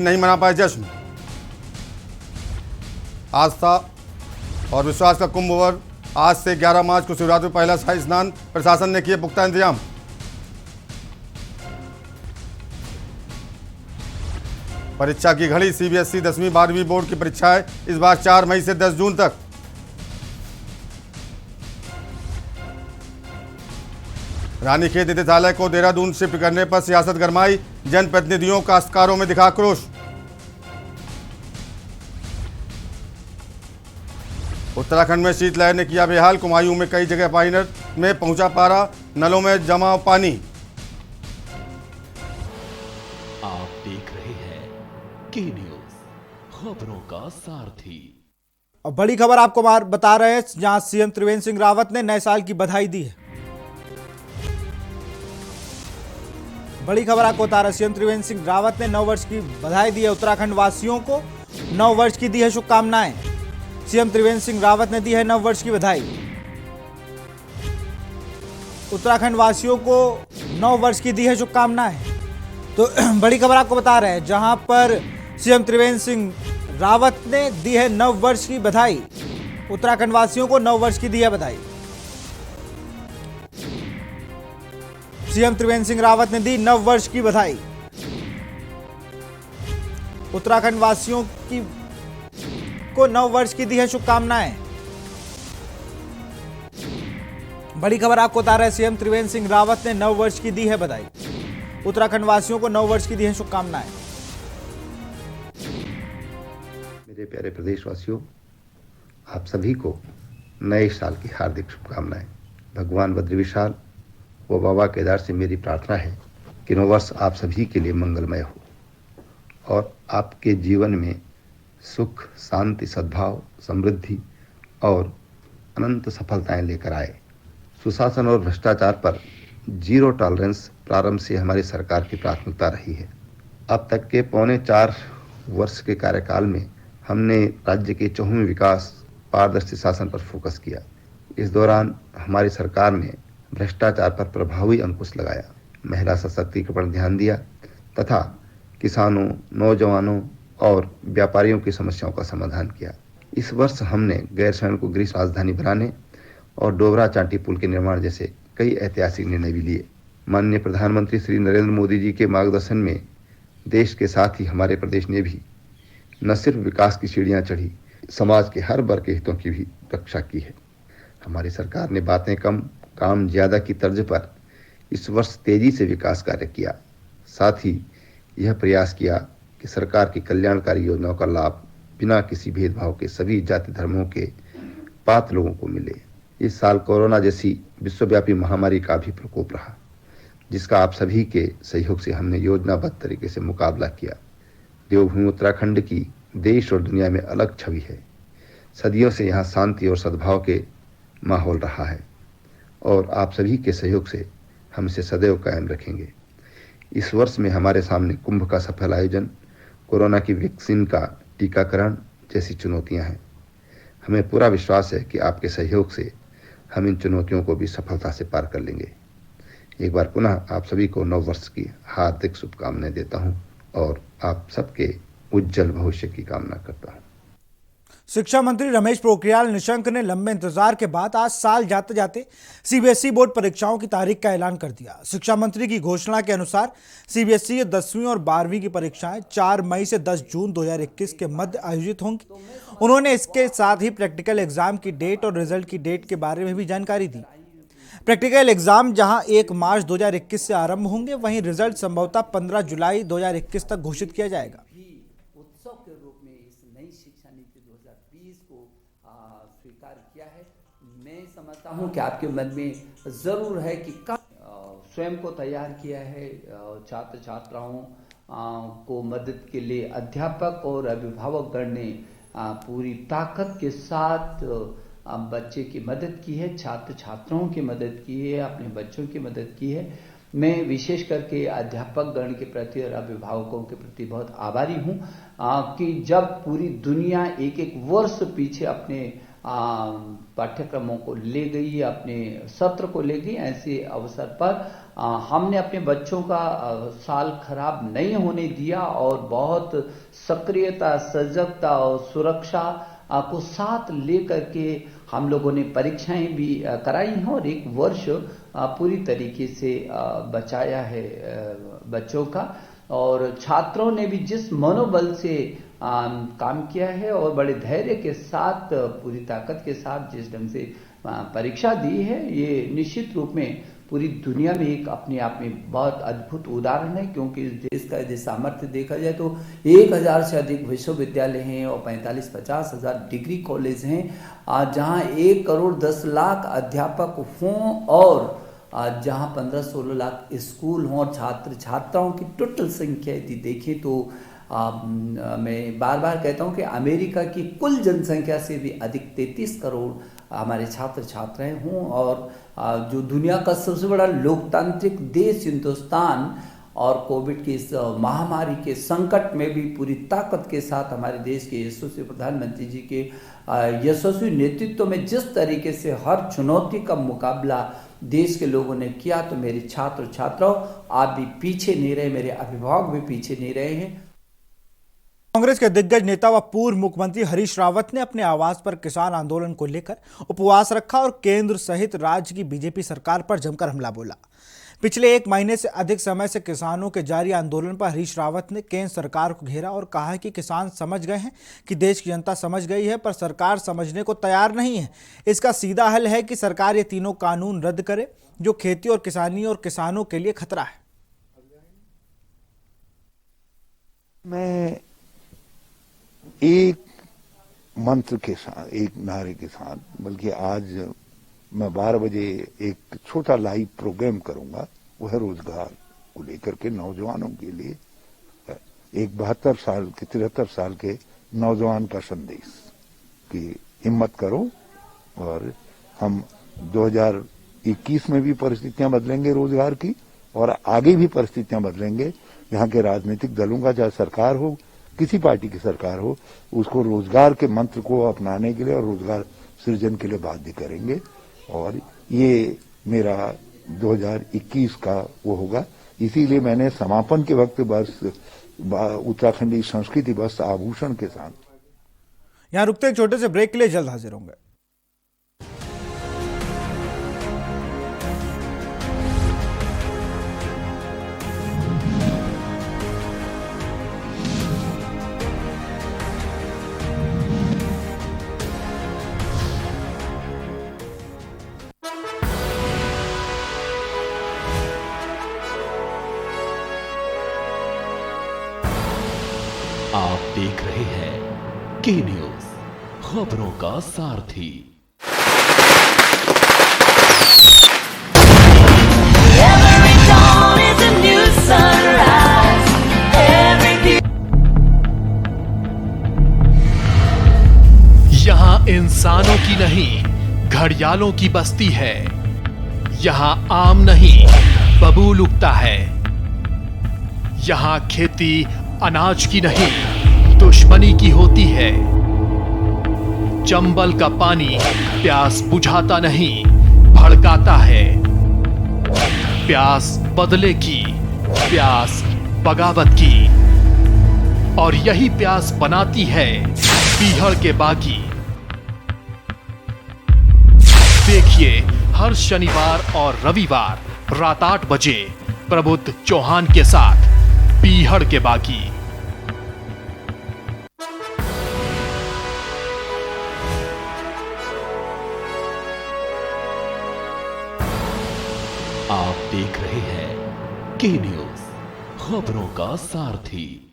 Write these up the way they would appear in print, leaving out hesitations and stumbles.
नहीं मना पाए जश्न। आस्था और विश्वास का कुंभ ओवर आज से 11 मार्च को शिवरात्रि पहला शाही स्नान, प्रशासन ने किए पुख्ता इंतजाम। परीक्षा की घड़ी, सीबीएसई 10वीं 12वीं बोर्ड की परीक्षाएं इस बार 4 मई से 10 जून तक। रानीखेत निदेशालय को देहरादून शिफ्ट करने पर सियासत गरमाई, जनप्रतिनिधियों काश्तकारों में दिखा आक्रोश। उत्तराखंड में शीतलहर ने किया बेहाल, कुमायूं में कई जगह पानी में पहुंचा पारा, नलों में जमा पानी। आप देख रहे हैं के न्यूज, खबरों का सारथी। और बड़ी खबर आपको बता रहे हैं, जहां सीएम त्रिवेंद्र सिंह रावत ने नए साल की बधाई दी है। बड़ी खबर आपको बता रहे हैं, सीएम त्रिवेंद्र सिंह रावत ने नव वर्ष की बधाई दी है। उत्तराखंड वासियों को नव वर्ष की दी है शुभकामनाएं। सीएम त्रिवेंद्र सिंह रावत ने दी है नव वर्ष की बधाई। उत्तराखंड वासियों को नव वर्ष की दी है शुभकामनाएं। तो बड़ी खबर आपको बता रहे हैं, जहां पर सीएम त्रिवेंद्र सिंह रावत ने दी है नव वर्ष की बधाई। उत्तराखंड वासियों को नव वर्ष की दी है बधाई। सीएम त्रिवेंद्र सिंह रावत ने दी नव वर्ष की बधाई। उत्तराखंड वासियों को नव वर्ष की दी है शुभकामनाएं। बड़ी खबर आपको बता रहे हैं, सीएम त्रिवेंद्र सिंह रावत ने नव वर्ष की दी है बधाई। उत्तराखंड वासियों को नव वर्ष की दी है शुभकामनाएं। मेरे प्यारे प्रदेशवासियों, आप सभी को नए साल की हार्दिक शुभकामनाएं। भगवान बद्री विशाल वो बाबा केदार से मेरी प्रार्थना है कि नव वर्ष आप सभी के लिए मंगलमय हो और आपके जीवन में सुख, शांति, सद्भाव, समृद्धि और अनंत सफलताएं लेकर आए। सुशासन और भ्रष्टाचार पर जीरो टॉलरेंस प्रारंभ से हमारी सरकार की प्राथमिकता रही है। अब तक के 4.25 वर्ष के कार्यकाल में हमने राज्य के चहुमुखी विकास, पारदर्शी शासन पर फोकस किया। इस दौरान हमारी सरकार ने भ्रष्टाचार पर प्रभावी अंकुश लगाया, महिला सशक्तिकरण पर ध्यान दिया तथा किसानों, नौजवानों और व्यापारियों की समस्याओं का समाधान किया। इस वर्ष हमने गैरसैंण को गृह राजधानी बनाने और डोबरा चांटी पुल के निर्माण जैसे कई ऐतिहासिक निर्णय भी लिए। माननीय प्रधानमंत्री श्री नरेंद्र मोदी जी के मार्गदर्शन में देश के साथ ही हमारे प्रदेश ने भी न सिर्फ विकास की सीढ़ियां चढ़ी, समाज के हर वर्ग के हितों की भी रक्षा की है। हमारी सरकार ने बातें कम काम ज्यादा की तर्ज पर इस वर्ष तेजी से विकास कार्य किया। साथ ही यह प्रयास किया कि सरकार की कल्याणकारी योजनाओं का लाभ बिना किसी भेदभाव के सभी जाति धर्मों के पात्र लोगों को मिले। इस साल कोरोना जैसी विश्वव्यापी महामारी का भी प्रकोप रहा, जिसका आप सभी के सहयोग से हमने योजनाबद्ध तरीके से मुकाबला किया। देवभूमि उत्तराखंड की देश और दुनिया में अलग छवि है। सदियों से यहाँ शांति और सद्भाव के माहौल रहा है और आप सभी के सहयोग से हम इसे सदैव कायम रखेंगे। इस वर्ष में हमारे सामने कुंभ का सफल आयोजन, कोरोना की वैक्सीन का टीकाकरण जैसी चुनौतियां हैं। हमें पूरा विश्वास है कि आपके सहयोग से हम इन चुनौतियों को भी सफलता से पार कर लेंगे। एक बार पुनः आप सभी को नव वर्ष की हार्दिक शुभकामनाएं देता हूं और आप सबके उज्जवल भविष्य की कामना करता हूं। शिक्षा मंत्री रमेश पोखरियाल निशंक ने लंबे इंतजार के बाद आज साल जाते जाते सीबीएसई बोर्ड परीक्षाओं की तारीख का ऐलान कर दिया। शिक्षा मंत्री की घोषणा के अनुसार सीबीएसई 10वीं और 12वीं की परीक्षाएं 4 मई से 10 जून 2021 के मध्य आयोजित होंगी। उन्होंने इसके साथ ही प्रैक्टिकल एग्जाम की डेट और रिजल्ट की डेट के बारे में भी जानकारी दी। प्रैक्टिकल एग्जाम जहां 1 मार्च 2021 से आरंभ होंगे, वहीं रिजल्ट संभवतः 15 जुलाई 2021 तक घोषित किया जाएगा। उत्सव के रूप में इस नई शिक्षा नीति 2020 को स्वीकार किया है। मैं समझता हूं कि आपके मन में जरूर है कि स्वयं को तैयार किया है। छात्र छात्राओं को मदद के लिए अध्यापक और अभिभावक गण ने पूरी ताकत के साथ बच्चे की मदद की है, छात्र छात्राओं की मदद की है, अपने बच्चों की मदद की है। मैं विशेष करके अध्यापक गण के प्रति और अभिभावकों के प्रति बहुत आभारी हूं कि जब पूरी दुनिया एक वर्ष पीछे अपने पाठ्यक्रमों को ले गई, अपने सत्र को ले गई, ऐसे अवसर पर हमने अपने बच्चों का साल खराब नहीं होने दिया और बहुत सक्रियता, सजगता और सुरक्षा को साथ लेकर के हम लोगों ने परीक्षाएं भी कराई हैं और एक वर्ष पूरी तरीके से बचाया है बच्चों का। और छात्रों ने भी जिस मनोबल से काम किया है और बड़े धैर्य के साथ, पूरी ताकत के साथ जिस ढंग से परीक्षा दी है, ये निश्चित रूप में पूरी दुनिया में एक अपने आप में बहुत अद्भुत उदाहरण है। क्योंकि इस देश का यदि सामर्थ्य देखा जाए तो 1000 से अधिक विश्वविद्यालय हैं और 45-50 हज़ार डिग्री कॉलेज हैं, जहां 1 करोड़ 10 लाख अध्यापक हों और जहां 15-16 लाख स्कूल हों और छात्र छात्राओं की टोटल संख्या यदि देखें तो मैं बार बार कहता हूं कि अमेरिका की कुल जनसंख्या से भी अधिक 33 करोड़ हमारे छात्र छात्राएं हों और जो दुनिया का सबसे बड़ा लोकतांत्रिक देश हिंदुस्तान और कोविड की इस महामारी के संकट में भी पूरी ताकत के साथ हमारे देश के यशस्वी प्रधानमंत्री जी के यशस्वी नेतृत्व में जिस तरीके से हर चुनौती का मुकाबला देश के लोगों ने किया, तो मेरे छात्र छात्राओं आप भी पीछे नहीं रहे, मेरे अभिभावक भी पीछे नहीं रहे हैं। कांग्रेस के दिग्गज नेता व पूर्व मुख्यमंत्री हरीश रावत ने अपने आवास पर किसान आंदोलन को लेकर उपवास रखा और केंद्र सहित राज्य की बीजेपी सरकार पर जमकर हमला बोला। पिछले 1 महीने से अधिक समय से किसानों के जारी आंदोलन पर हरीश रावत ने केंद्र सरकार को घेरा और कहा कि किसान समझ गए हैं कि देश की जनता समझ गई है, पर सरकार समझने को तैयार नहीं है। इसका सीधा हल है कि सरकार ये तीनों कानून रद्द करे जो खेती और किसानी और किसानों के लिए खतरा है। मैं एक मंत्र के साथ, एक नारे के साथ, बल्कि आज मैं 12 बजे एक छोटा लाइव प्रोग्राम करूंगा, वह रोजगार को लेकर के नौजवानों के लिए, एक 72 साल के 73 साल के नौजवान का संदेश कि हिम्मत करो और हम 2021 में भी परिस्थितियां बदलेंगे रोजगार की और आगे भी परिस्थितियां बदलेंगे। यहाँ के राजनीतिक दलों का, चाहे सरकार हो, किसी पार्टी की सरकार हो, उसको रोजगार के मंत्र को अपनाने के लिए और रोजगार सृजन के लिए बाध्य करेंगे। और ये मेरा 2021 का वो होगा। इसीलिए मैंने समापन के वक्त बस उत्तराखंडी संस्कृति बस आभूषण के साथ। यहां रुकते एक छोटे से ब्रेक के लिए, जल्द हाजिर होंगे। आप देख रहे हैं के न्यूज, खबरों का सारथी। Every dawn is a new sunrise. यहाँ इंसानों की नहीं, घड़ियालों की बस्ती है। यहाँ आम नहीं, बबूल उगता है। यहाँ खेती अनाज की नहीं, दुश्मनी की होती है। चंबल का पानी प्यास बुझाता नहीं, भड़काता है। प्यास बदले की, प्यास बगावत की, और यही प्यास बनाती है पीहड़ के बागी। देखिए हर शनिवार और रविवार रात 8 बजे प्रबुद्ध चौहान के साथ पीहड़ के बागी। आप देख रहे हैं के न्यूज, खबरों का सारथी।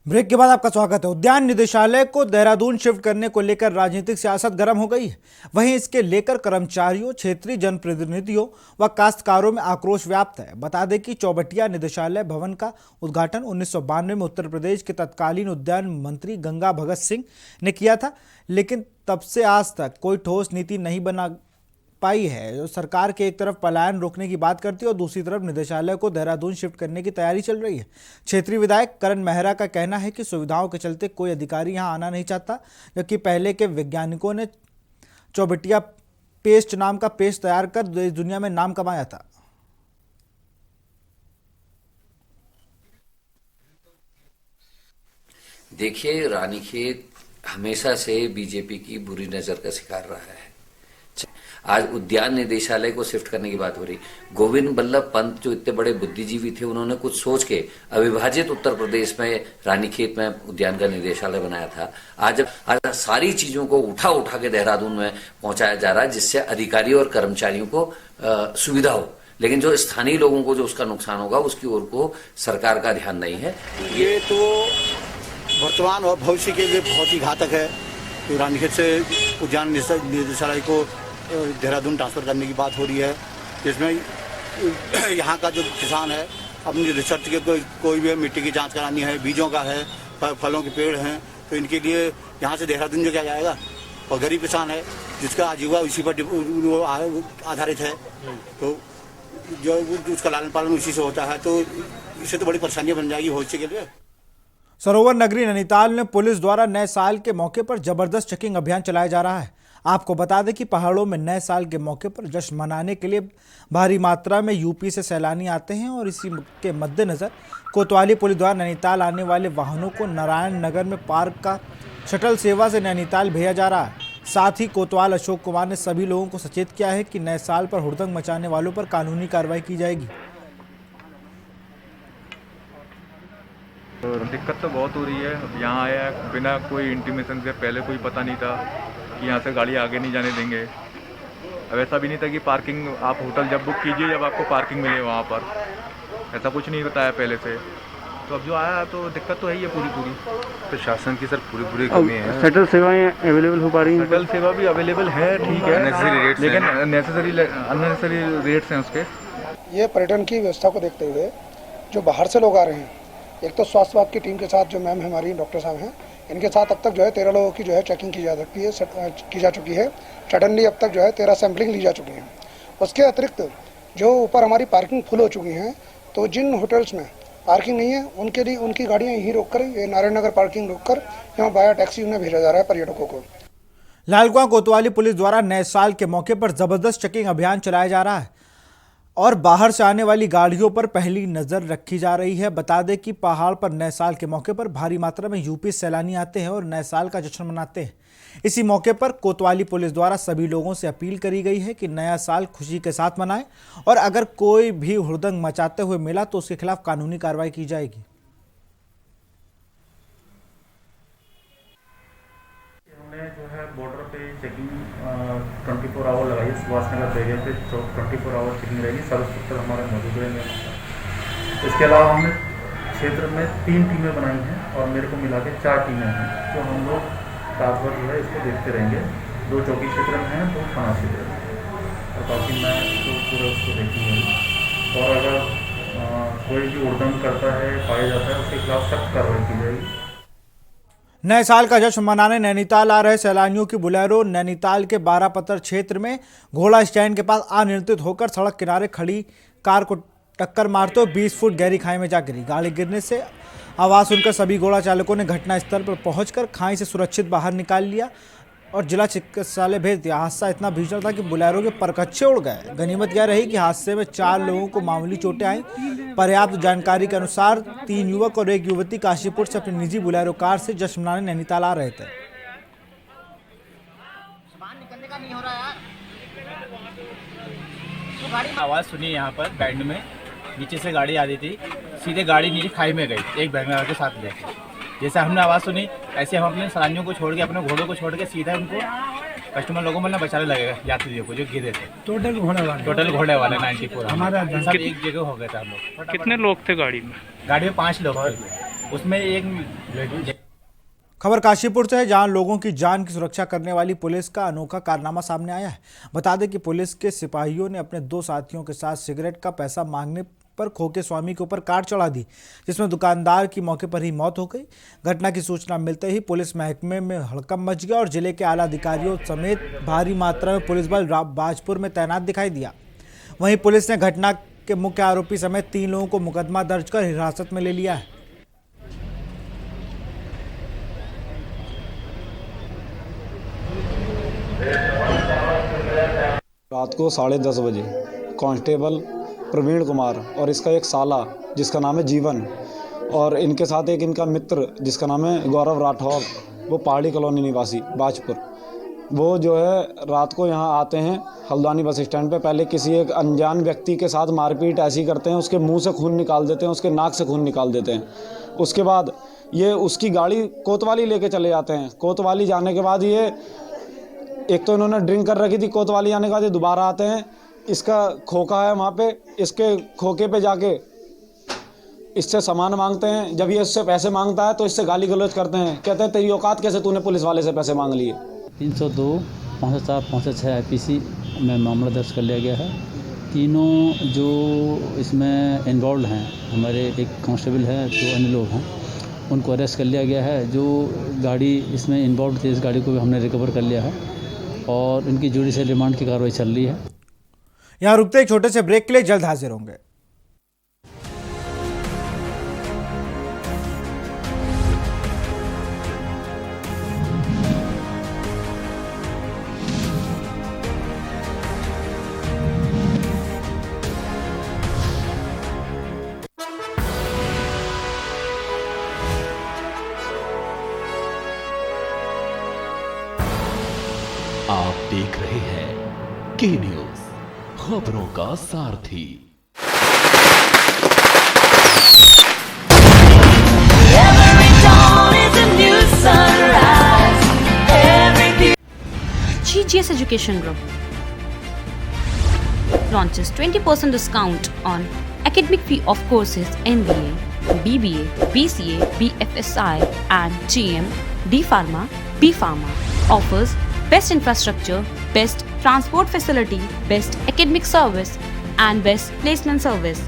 ब्रेक के बाद आपका स्वागत है। उद्यान निदेशालय को देहरादून शिफ्ट करने को लेकर राजनीतिक सियासत गर्म हो गई है। वहीं इसके लेकर कर्मचारियों, क्षेत्रीय जनप्रतिनिधियों व काश्तकारों में आक्रोश व्याप्त है। बता दें कि चौबटिया निदेशालय भवन का उद्घाटन 1992 में उत्तर प्रदेश के तत्कालीन उद्यान मंत्री गंगा भगत सिंह ने किया था, लेकिन तब से आज तक कोई ठोस नीति नहीं बना पाई है, जो सरकार के एक तरफ पलायन रोकने की बात करती है और दूसरी तरफ निदेशालय को देहरादून शिफ्ट करने की तैयारी चल रही है। क्षेत्रीय विधायक करण मेहरा का कहना है कि सुविधाओं के चलते कोई अधिकारी यहां आना नहीं चाहता, जबकि पहले के वैज्ञानिकों ने चौबटिया पेस्ट नाम का पेस्ट तैयार कर देश दुनिया में नाम कमाया था। देखिए, रानीखेत हमेशा से बीजेपी की बुरी नजर का शिकार रहा है। आज उद्यान निदेशालय को शिफ्ट करने की बात हो रही। गोविंद बल्लभ पंत जो इतने बड़े बुद्धिजीवी थे, उन्होंने कुछ सोच के अविभाजित उत्तर प्रदेश में रानीखेत में उद्यान का निदेशालय बनाया था। आज सारी चीजों को उठा के देहरादून में पहुंचाया जा रहा है, जिससे अधिकारियों और कर्मचारियों को सुविधा हो, लेकिन जो स्थानीय लोगों को जो उसका नुकसान होगा उसकी ओर को सरकार का ध्यान नहीं है। ये तो वर्तमान और भविष्य के लिए बहुत ही घातक है। तो रानीखेत से उद्यान निदेशालय को देहरादून ट्रांसफर करने की बात हो रही है, जिसमें यहाँ का जो किसान है अपनी रिसर्च के कोई भी मिट्टी की जांच करानी है, बीजों का है, फलों के पेड़ हैं, तो इनके लिए यहाँ से देहरादून जो क्या जाएगा। और गरीब किसान है जिसका आजीविका उसी पर आधारित है, तो जो उसका लालन पालन उसी से होता है, तो इससे तो बड़ी परेशानियाँ बन जाएगी भविष्य के लिए। सरोवर नगरी नैनीताल में पुलिस द्वारा नए साल के मौके पर जबरदस्त चेकिंग अभियान चलाया जा रहा है। आपको बता दें कि पहाड़ों में नए साल के मौके पर जश्न मनाने के लिए भारी मात्रा में यूपी से सैलानी आते हैं और इसी के मद्देनजर कोतवाली पुलिस द्वारा नैनीताल आने वाले वाहनों को नारायण नगर में पार्क का शटल सेवा से नैनीताल भेजा जा रहा है। साथ ही कोतवाल अशोक कुमार ने सभी लोगों को सचेत किया है कि नए साल पर हुड़दंग मचाने वालों पर कानूनी कार्रवाई की जाएगी। तो दिक्कत तो बहुत हो रही है। अब यहाँ आया बिना कोई इंटीमेशन के, पहले कोई पता नहीं था कि यहाँ से गाड़ी आगे नहीं जाने देंगे। अब ऐसा भी नहीं था कि पार्किंग आप होटल जब बुक कीजिए जब आपको पार्किंग मिले वहाँ पर, ऐसा कुछ नहीं बताया पहले से। तो अब जो आया तो दिक्कत तो है ही है पूरी। प्रशासन की सर पूरी कमी है। शटल सेवाएं अवेलेबल हो पा रही हैं? शटल सेवा भी अवेलेबल है, ठीक है, लेकिन अननेसेसरी रेट्स हैं उसके। ये पर्यटन की व्यवस्था को देखते हुए जो बाहर से लोग आ रहे हैं, एक तो स्वास्थ्य विभाग की टीम के साथ जो मैम हमारी डॉक्टर साहब हैं, इनके साथ अब तक जो है 13 लोगों की जो है चेकिंग की जा चुकी है। सडनली अब तक जो है 13 सैंपलिंग ली जा चुकी है। उसके अतिरिक्त जो ऊपर हमारी पार्किंग फुल हो चुकी हैं, तो जिन होटल्स में पार्किंग नहीं है उनके लिए उनकी गाड़ियाँ यहीं रोककर, ये नारायण नगर पार्किंग रोककर यहाँ बाया टैक्सी उन्हें भेजा जा रहा है पर्यटकों को। लालकुआं कोतवाली पुलिस द्वारा नए साल के मौके पर जबरदस्त चेकिंग अभियान चलाया जा रहा है और बाहर से आने वाली गाड़ियों पर पहली नजर रखी जा रही है। बता दें कि पहाड़ पर नए साल के मौके पर भारी मात्रा में यूपी सैलानी आते हैं और नए साल का जश्न मनाते हैं। इसी मौके पर कोतवाली पुलिस द्वारा सभी लोगों से अपील करी गई है कि नया साल खुशी के साथ मनाएं और अगर कोई भी हुड़दंग मचाते हुए मिला तो उसके खिलाफ कानूनी कार्रवाई की जाएगी। जो है बॉर्डर पे चेकिंग 24 आवर लगाई, सुभाष नगर एरिया पे 24 आवर चेकिंग रहेगी। सब इंस्पेक्टर हमारे मौजूद रहेंगे। इसके अलावा हमने क्षेत्र में 3 टीमें बनाई हैं और मेरे को मिला के 4 टीमें हैं, तो हम लोग रात भर जो है इसको देखते रहेंगे। 2 चौकी क्षेत्र में हैं, 2 थाना क्षेत्र में, और बाकी मैं तो पूरे उसको देखूँगा। और अगर कोई भी उल्लंघन करता है, पाया जाता है, उसके खिलाफ सख्त कार्रवाई की जाएगी। नए साल का जश्न मनाने नैनीताल आ रहे सैलानियों की बोलेरो नैनीताल के 12 पत्थर क्षेत्र में घोड़ा स्टैंड के पास अनियंत्रित होकर सड़क किनारे खड़ी कार को टक्कर मारते हुए 20 फुट गहरी खाई में जा गिरी। गाड़ी गिरने से आवाज सुनकर सभी घोड़ा चालकों ने घटनास्थल पर पहुंचकर खाई से सुरक्षित बाहर निकाल लिया और जिला चिकित्सालय भेज दिया। हादसा इतना भीषण था कि बोलेरो के परकच्चे उड़ गए। गनीमत यह रही कि हादसे में 4 लोगों को मामूली चोटें आई। पर्याप्त जानकारी के अनुसार 3 युवक और 1 युवती काशीपुर से अपनी निजी बोलेरो कार से जश्न मनाने नैनीताल आ रहे थे। आवाज़ सुनी यहाँ पर बैंड में, नीचे से गाड़ी आ रही थी, सीधे गाड़ी नीचे खाई में गई एक बैंड के साथ लेके। जैसे हमने आवाज़ सुनी ऐसे हम अपने सैलानियों को छोड़ के, अपने घोड़ों को छोड़ के सीधा उनको कस्टमर लोगों को बचाने लगेगा, यात्रियों को जो गिरे थे। टोटल घोड़े वाले 94 हमारा एक जगह हो गया था। हम लोग कितने लोग थे गाड़ी में? गाड़ी में 5 लोग थे, उसमें एक। खबर काशीपुर से है, जहां लोगों की जान की सुरक्षा करने वाली पुलिस का अनोखा कारनामा सामने आया है। बता दें कि पुलिस के सिपाहियों ने अपने 2 साथियों के साथ सिगरेट का पैसा मांगने पर खोके स्वामी के ऊपर कार चढ़ा दी, जिसमें दुकानदार की मौके पर ही मौत हो गई। घटना की सूचना मिलते ही पुलिस महकमे में हड़कंप मच गया और जिले के आला अधिकारियों समेत भारी मात्रा में पुलिस बल बाजपुर में तैनात दिखाई दिया। वहीं पुलिस ने घटना के मुख्य आरोपी समेत 3 लोगों को मुकदमा दर्ज कर हिरासत में ले लिया है। रात को 10:30 बजे कांस्टेबल प्रवीण कुमार और इसका एक साला जिसका नाम है जीवन और इनके साथ एक इनका मित्र जिसका नाम है गौरव राठौर, वो पहाड़ी कॉलोनी निवासी बाजपुर, वो जो है रात को यहाँ आते हैं हल्द्वानी बस स्टैंड पे। पहले किसी एक अनजान व्यक्ति के साथ मारपीट ऐसी करते हैं, उसके मुंह से खून निकाल देते हैं, उसके नाक से खून निकाल देते हैं। उसके बाद ये उसकी गाड़ी कोतवाली लेके चले जाते हैं। कोतवाली जाने के बाद ये एक तो इन्होंने ड्रिंक कर रखी थी, कोतवाली आने के बाद ये दोबारा आते हैं। इसका खोखा है वहाँ पे, इसके खोखे पे जाके इससे सामान मांगते हैं। जब ये इससे पैसे मांगता है तो इससे गाली गलौज करते हैं, कहते हैं तेरी औकात कैसे, तूने पुलिस वाले से पैसे मांग लिए। 302, 504, 506 IPC में मामला दर्ज कर लिया गया है। तीनों जो इसमें इन्वॉल्व हैं, हमारे एक कांस्टेबल हैं, 2 अन्य लोग हैं, उनको अरेस्ट कर लिया गया है। जो गाड़ी इसमें इन्वॉल्व थी, इस गाड़ी को भी हमने रिकवर कर लिया है और इनकी जुडिशियल रिमांड की कार्रवाई चल रही है। यहाँ रुकते एक छोटे से ब्रेक के लिए, जल्द हाजिर होंगे। आप देख रहे हैं के न्यूज, खबरों का सारथी। GGS Education Group launches 20% discount on academic fee of courses MBA, BBA, BCA, BFSI and GM, D Pharma, B Pharma. Offers best infrastructure, best transport facility, best academic service and best placement service.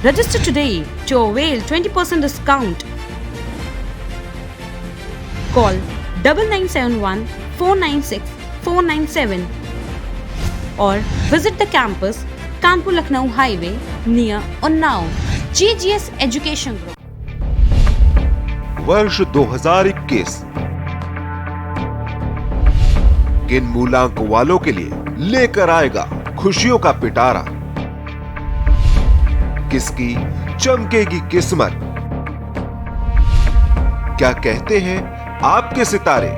Register today to avail 20% discount. Call 9971 496 497 or visit the campus Kanpur Lucknow Highway near Unnao. GGS Education Group. वर्ष 2021 किन मूलांक वालों के लिए लेकर आएगा खुशियों का पिटारा? किसकी चमकेगी किस्मत? क्या कहते हैं आपके सितारे?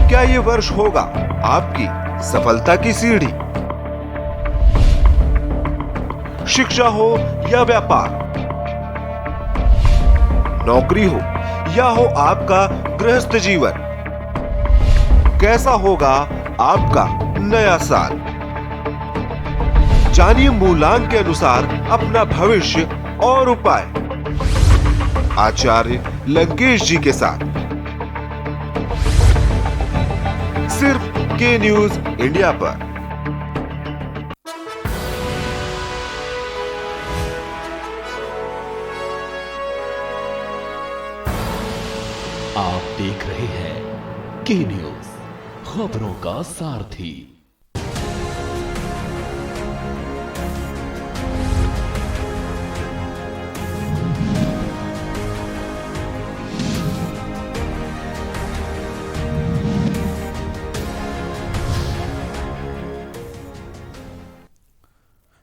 क्या ये वर्ष होगा आपकी सफलता की सीढ़ी? शिक्षा हो या व्यापार, नौकरी हो या हो आपका गृहस्थ जीवन, कैसा होगा आपका नया साल? जानिए मूलांक के अनुसार अपना भविष्य और उपाय आचार्य लंकेश जी के साथ, सिर्फ के न्यूज इंडिया पर। आप देख रहे हैं के न्यूज, खबरों का सारथी।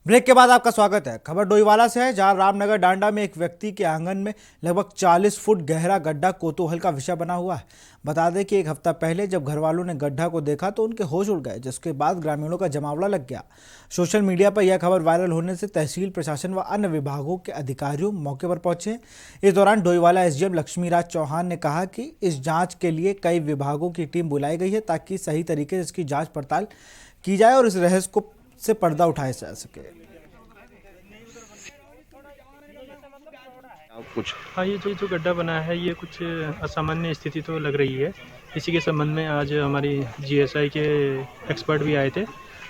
ब्रेक के बाद आपका स्वागत है। खबर डोईवाला से है, जहां रामनगर डांडा में एक व्यक्ति के आंगन में लगभग 40 फुट गहरा गड्ढा कौतूहल का विषय बना हुआ है। बता दें कि एक हफ्ता पहले जब घर वालों ने गड्ढा को देखा तो उनके होश उड़ गए, जिसके बाद ग्रामीणों का जमावड़ा लग गया। सोशल मीडिया पर यह खबर वायरल होने से तहसील प्रशासन व अन्य विभागों के अधिकारियों मौके पर पहुंचे। इस दौरान डोईवाला SDM लक्ष्मीराज चौहान ने कहा कि इस जाँच के लिए कई विभागों की टीम बुलाई गई है, ताकि सही तरीके से इसकी जाँच पड़ताल की जाए और इस रहस्य को से पर्दा उठाया जा सके। कुछ हाँ, ये जो गड्ढा बना है ये कुछ असामान्य स्थिति तो लग रही है। इसी के संबंध में आज हमारी GSI के एक्सपर्ट भी आए थे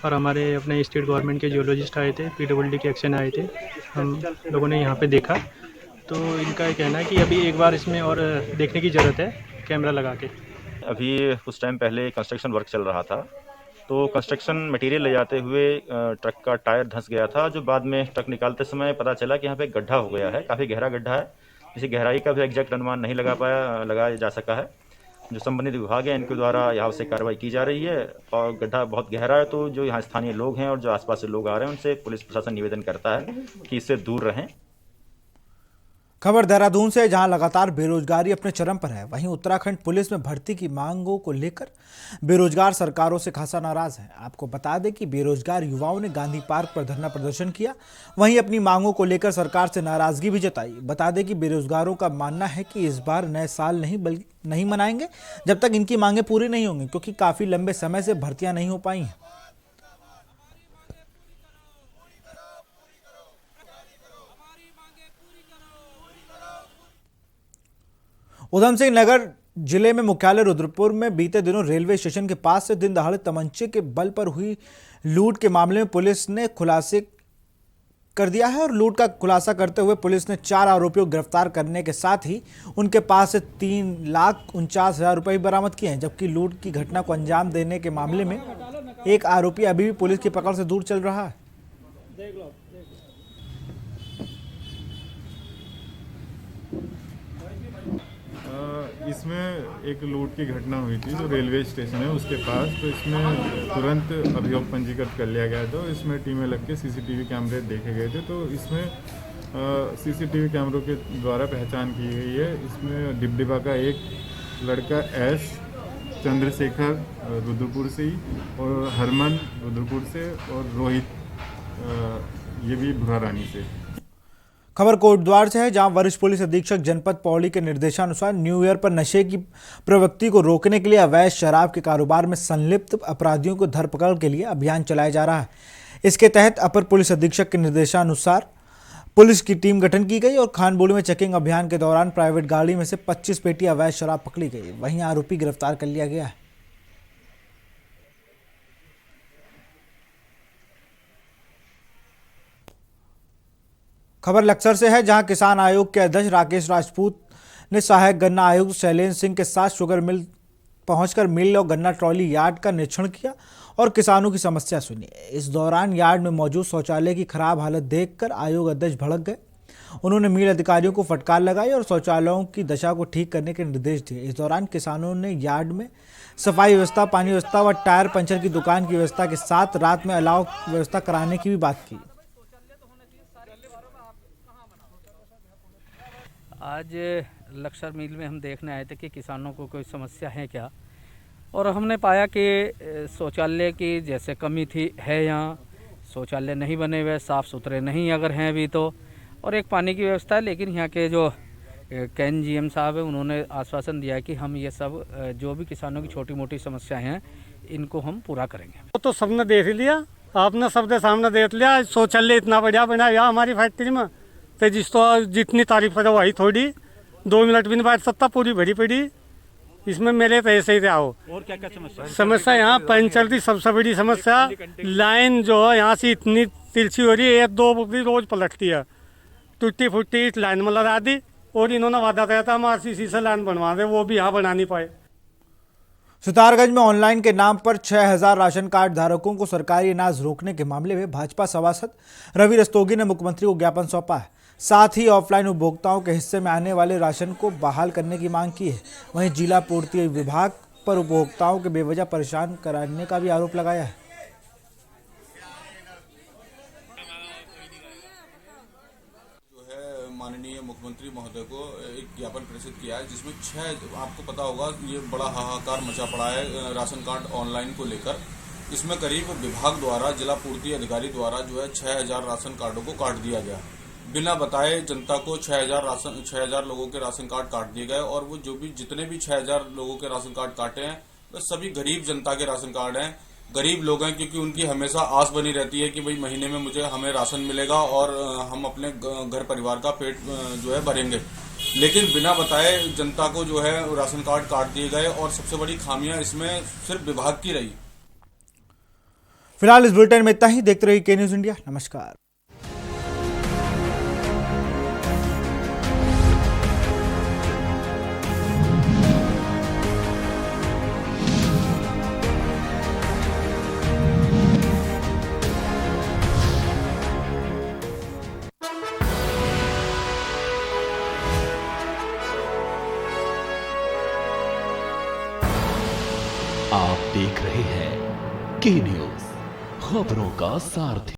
और हमारे अपने स्टेट गवर्नमेंट के जियोलॉजिस्ट आए थे, PWD के एक्शन आए थे, हम लोगों ने यहाँ पे देखा। तो इनका कहना है कि अभी एक बार इसमें और देखने की ज़रूरत है कैमरा लगा के। अभी कुछ टाइम पहले कंस्ट्रक्शन वर्क चल रहा था, तो कंस्ट्रक्शन मटेरियल ले जाते हुए ट्रक का टायर धंस गया था, जो बाद में ट्रक निकालते समय पता चला कि यहाँ पे गड्ढा हो गया है, काफ़ी गहरा गड्ढा है। इसी गहराई का भी एग्जैक्ट अनुमान नहीं लगाया जा सका है। जो संबंधित विभाग है इनके द्वारा यहाँ से कार्रवाई की जा रही है, और गड्ढा बहुत गहरा है, तो जो यहाँ स्थानीय लोग हैं और जो आसपास से लोग आ रहे हैं उनसे पुलिस प्रशासन निवेदन करता है कि इससे दूर रहें। खबर देहरादून से, जहां लगातार बेरोजगारी अपने चरम पर है, वहीं उत्तराखंड पुलिस में भर्ती की मांगों को लेकर बेरोजगार सरकारों से खासा नाराज है। आपको बता दें कि बेरोजगार युवाओं ने गांधी पार्क पर धरना प्रदर्शन किया, वहीं अपनी मांगों को लेकर सरकार से नाराजगी भी जताई। बता दें कि बेरोजगारों का मानना है कि इस बार नए साल नहीं मनाएंगे जब तक इनकी मांगें पूरी नहीं होंगी, क्योंकि काफी लंबे समय से भर्तियां नहीं हो पाई हैं। उधम सिंह नगर जिले में मुख्यालय रुद्रपुर में बीते दिनों रेलवे स्टेशन के पास से दिन दहाड़े तमंचे के बल पर हुई लूट के मामले में पुलिस ने खुलासे कर दिया है। और लूट का खुलासा करते हुए पुलिस ने 4 आरोपियों को गिरफ्तार करने के साथ ही उनके पास से 3,49,000 रुपए भी बरामद किए हैं। जबकि लूट की घटना को अंजाम देने के मामले में एक आरोपी अभी भी पुलिस की पकड़ से दूर चल रहा है। इसमें एक लूट की घटना हुई थी जो रेलवे स्टेशन है उसके पास, तो इसमें तुरंत अभियोग पंजीकृत कर लिया गया। तो इसमें टीमें लग के सीसीटीवी कैमरे देखे गए थे, तो इसमें सीसीटीवी कैमरों के द्वारा पहचान की गई है। इसमें डिबडिबा का एक लड़का एस चंद्रशेखर रुद्रपुर से ही, और हरमन रुद्रपुर से, और रोहित ये भी भुरा रानी से। खबर कोटद्वार से है, जहां वरिष्ठ पुलिस अधीक्षक जनपद पौड़ी के निर्देशानुसार न्यू ईयर पर नशे की प्रवृत्ति को रोकने के लिए अवैध शराब के कारोबार में संलिप्त अपराधियों को धरपकड़ के लिए अभियान चलाया जा रहा है। इसके तहत अपर पुलिस अधीक्षक के निर्देशानुसार पुलिस की टीम गठन की गई और खानबोली में चेकिंग अभियान के दौरान प्राइवेट गाड़ी में से 25 पेटी अवैध शराब पकड़ी गई। वहीं आरोपी गिरफ्तार कर लिया गया है। खबर लक्सर से है, जहां किसान आयोग के अध्यक्ष राकेश राजपूत ने सहायक गन्ना आयुक्त शैलेंद्र सिंह के साथ शुगर मिल पहुंचकर मिल और गन्ना ट्रॉली यार्ड का निरीक्षण किया और किसानों की समस्या सुनी। इस दौरान यार्ड में मौजूद शौचालय की खराब हालत देखकर आयोग अध्यक्ष भड़क गए। उन्होंने मिल अधिकारियों को फटकार लगाई और शौचालयों की दशा को ठीक करने के निर्देश दिए। इस दौरान किसानों ने यार्ड में सफाई व्यवस्था, पानी व्यवस्था व टायर पंचर की दुकान की व्यवस्था के साथ रात में अलाव व्यवस्था कराने की भी बात की। आज लक्सर मिल में हम देखने आए थे कि किसानों को कोई समस्या है क्या, और हमने पाया कि शौचालय की जैसे कमी थी है, यहाँ शौचालय नहीं बने हुए, साफ़ सुथरे नहीं अगर हैं भी तो, और एक पानी की व्यवस्था है। लेकिन यहाँ के जो कैन GM साहब है उन्होंने आश्वासन दिया कि हम ये सब जो भी किसानों की छोटी मोटी समस्याएं हैं इनको हम पूरा करेंगे। तो सबने देख लिया, आपने सबके सामने देख लिया, शौचालय इतना बढ़िया बनाया हमारी फैक्ट्री में, तो जितनी तारीफ करो वही थोड़ी, 2 मिनट भी नहीं बैठ सकता, पूरी भरी पड़ी। इसमें मेरे तो ऐसे ही थे। आओ और क्या क्या समस्या यहाँ पंचर की सबसे बड़ी समस्या, लाइन जो है यहाँ से इतनी तिरछी हो रही है, 1-2 भी रोज पलटती है, टूटी फूटी इस लाइन में लगा दी। और इन्होंने वादा किया था हम RCC से लाइन बनवा दे, वो भी यहाँ बना नहीं पाए। सितारगंज में ऑनलाइन के नाम पर 6,000 राशन कार्ड धारकों को सरकारी अनाज रोकने के मामले में भाजपा सभासद रवि रस्तोगी ने मुख्यमंत्री को ज्ञापन सौंपा है। साथ ही ऑफलाइन उपभोक्ताओं के हिस्से में आने वाले राशन को बहाल करने की मांग की है। वहीं जिला पूर्ति विभाग पर उपभोक्ताओं के बेवजह परेशान कराने का भी आरोप लगाया है। जो है माननीय मुख्यमंत्री महोदय को एक ज्ञापन प्रेषित किया है, जिसमें 6, आपको पता होगा ये बड़ा हाहाकार मचा पड़ा है राशन कार्ड ऑनलाइन को लेकर। इसमें करीब विभाग द्वारा, जिला पूर्ति अधिकारी द्वारा जो है 6,000 राशन कार्डों को काट दिया गया। बिना बताए जनता को 6,000 लोगों के राशन कार्ड काट दिए गए, और वो जो भी जितने भी 6,000 लोगों के राशन कार्ड काटे हैं वो सभी गरीब जनता के राशन कार्ड हैं। गरीब लोग हैं क्योंकि उनकी हमेशा आस बनी रहती है कि भाई महीने में हमें राशन मिलेगा और हम अपने घर परिवार का पेट जो है भरेंगे। लेकिन बिना बताए जनता को जो है राशन कार्ड काट दिए गए, और सबसे बड़ी खामियां इसमें सिर्फ विभाग की रही। फिलहाल इस बुलेटिन में इतना ही। देखते रहिए के न्यूज़ इंडिया। नमस्कार। आप देख रहे हैं के न्यूज़, खबरों का सारथी।